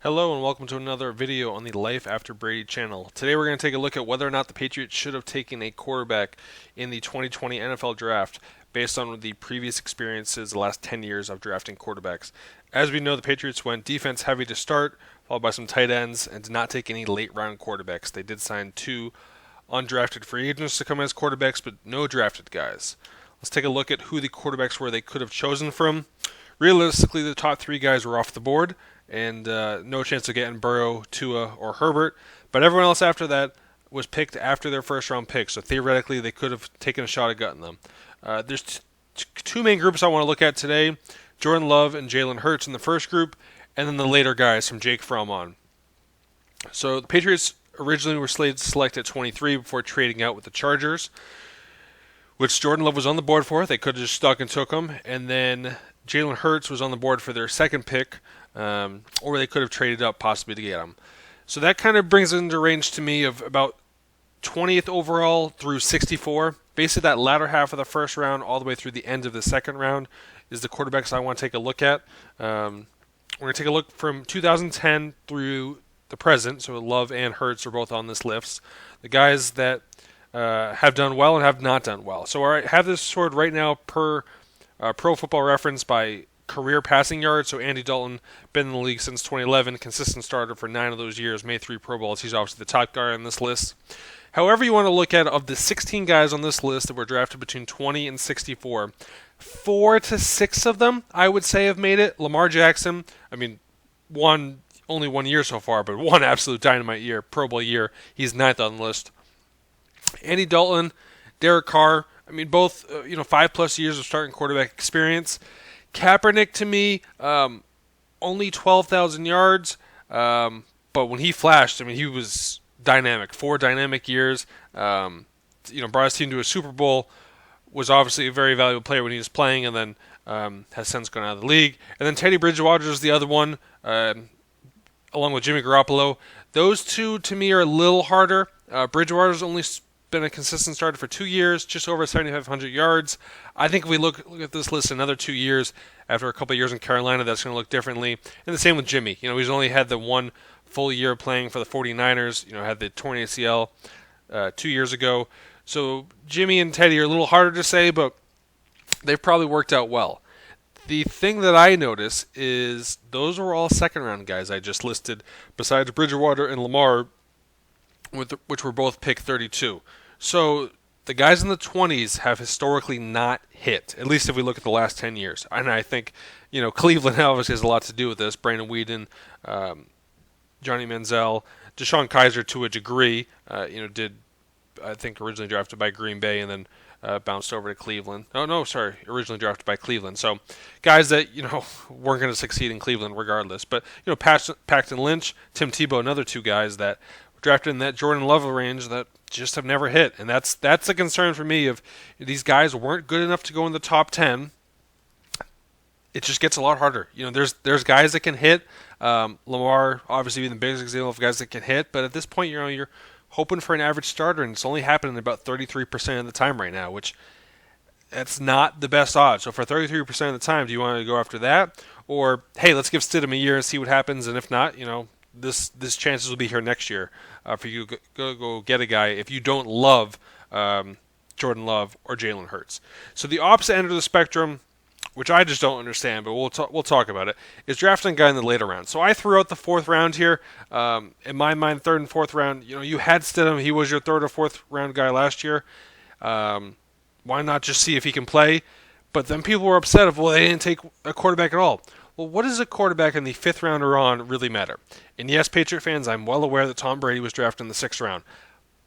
Hello and welcome to another video on the Life After Brady channel. Today we're going to take a look at whether or not the Patriots should have taken a quarterback in the 2020 NFL Draft based on the previous experiences the last 10 years of drafting quarterbacks. As we know, the Patriots went defense heavy to start, followed by some tight ends, and did not take any late round quarterbacks. They did sign two undrafted free agents to come as quarterbacks, but no drafted guys. Let's take a look at who the quarterbacks were they could have chosen from. Realistically, the top three guys were off the board, and no chance of getting Burrow, Tua, or Herbert. But everyone else after that was picked after their first-round pick, so theoretically they could have taken a shot at getting them. There's two main groups I want to look at today, Jordan Love and Jalen Hurts in the first group, and then the later guys from Jake Fromm on. So the Patriots originally were slated to select at 23 before trading out with the Chargers, which Jordan Love was on the board for. They could have just stuck and took him, and then Jalen Hurts was on the board for their second pick, or they could have traded up possibly to get him. So that kind of brings it into range to me of about 20th overall through 64. Basically that latter half of the first round all the way through the end of the second round is the quarterbacks I want to take a look at. We're going to take a look from 2010 through the present, so Love and Hurts are both on this list. The guys that have done well and have not done well. So I have this sorted right now per Pro Football Reference by career passing yards. So Andy Dalton, been in the league since 2011, consistent starter for 9 of those years, made 3 Pro Bowls. He's obviously the top guy on this list. However you want to look at it, of the 16 guys on this list that were drafted between 20 and 64, 4 to 6 of them, I would say, have made it. Lamar Jackson, only 1 year so far, but one absolute dynamite year, Pro Bowl year. He's 9th on the list. Andy Dalton, Derek Carr, both 5+ years of starting quarterback experience. Kaepernick, to me, only 12,000 yards, but when he flashed, he was dynamic. 4 dynamic years. Brought his team to a Super Bowl. Was obviously a very valuable player when he was playing, and then has since gone out of the league. And then Teddy Bridgewater is the other one, along with Jimmy Garoppolo. Those two, to me, are a little harder. Bridgewater's only been a consistent starter for 2 years, just over 7,500 yards. I think if we look at this list another 2 years, after a couple of years in Carolina, that's going to look differently. And the same with Jimmy. He's only had the 1 full year playing for the 49ers. Had the torn ACL 2 years ago. So Jimmy and Teddy are a little harder to say, but they've probably worked out well. The thing that I notice is those were all second-round guys I just listed, besides Bridgewater and Lamar, which were both pick 32. So the guys in the 20s have historically not hit, at least if we look at the last 10 years. And I think, Cleveland obviously has a lot to do with this. Brandon Weeden, Johnny Manziel, Deshaun Kaiser to a degree, did, I think, originally drafted by Green Bay and then bounced over to Cleveland. Originally drafted by Cleveland. So guys that, weren't going to succeed in Cleveland regardless. But, Paxton Lynch, Tim Tebow, another 2 guys that drafted in that Jordan Love range that just have never hit. And that's a concern for me. If these guys weren't good enough to go in the top 10, it just gets a lot harder. There's guys that can hit. Lamar, obviously, being the biggest example of guys that can hit. But at this point, you're hoping for an average starter, and it's only happening about 33% of the time right now, which that's not the best odds. So for 33% of the time, do you want to go after that? Or, hey, let's give Stidham a year and see what happens, and if not, this chances will be here next year for you to go get a guy if you don't love Jordan Love or Jalen Hurts. So the opposite end of the spectrum, which I just don't understand, but we'll talk about it, is drafting a guy in the later round. So I threw out the 4th round here. In my mind, 3rd and 4th round, you had Stidham. He was your 3rd or 4th round guy last year. Why not just see if he can play? But then people were upset of, well, they didn't take a quarterback at all. Well, what does a quarterback in the 5th round or on really matter? And yes, Patriot fans, I'm well aware that Tom Brady was drafted in the 6th round.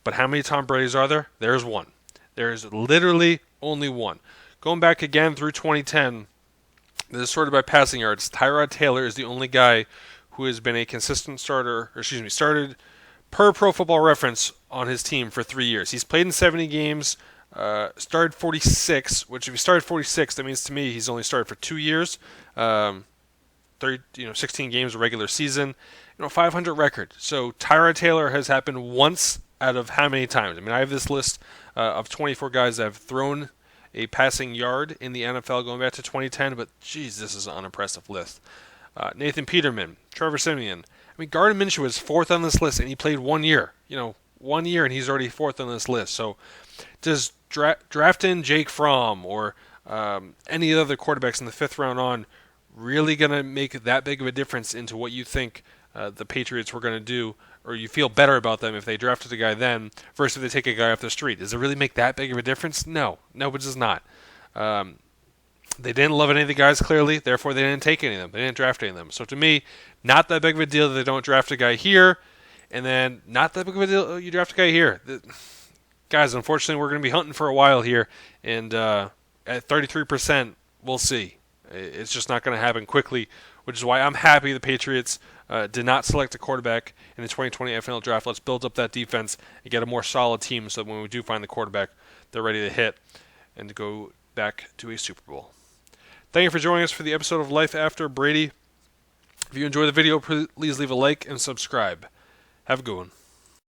But how many Tom Bradys are there? There's one. There's literally only one. Going back again through 2010, this is sorted by passing yards. Tyrod Taylor is the only guy who has been a consistent started per Pro Football Reference on his team for 3 years. He's played in 70 games, started 46, which if he started 46, that means to me he's only started for 2 years. 16 games of regular season, 500 record. So Tyrod Taylor has happened once out of how many times? I have this list of 24 guys that have thrown a passing yard in the NFL going back to 2010, but geez, this is an unimpressive list. Nathan Peterman, Trevor Siemian, I mean, Gardner Minshew is fourth on this list, and he played 1 year. 1 year, and he's already fourth on this list. So does draft in Jake Fromm or any other quarterbacks in the fifth round on really going to make that big of a difference into what you think the Patriots were going to do, or you feel better about them if they drafted a guy then versus if they take a guy off the street? Does it really make that big of a difference? No, it does not. They didn't love any of the guys, clearly, therefore they didn't take any of them. They didn't draft any of them. So to me, not that big of a deal that they don't draft a guy here, and then not that big of a deal you draft a guy here. Guys, unfortunately, we're going to be hunting for a while here, and at 33%, we'll see. It's just not going to happen quickly, which is why I'm happy the Patriots did not select a quarterback in the 2020 NFL Draft. Let's build up that defense and get a more solid team so that when we do find the quarterback, they're ready to hit and to go back to a Super Bowl. Thank you for joining us for the episode of Life After Brady. If you enjoyed the video, please leave a like and subscribe. Have a good one.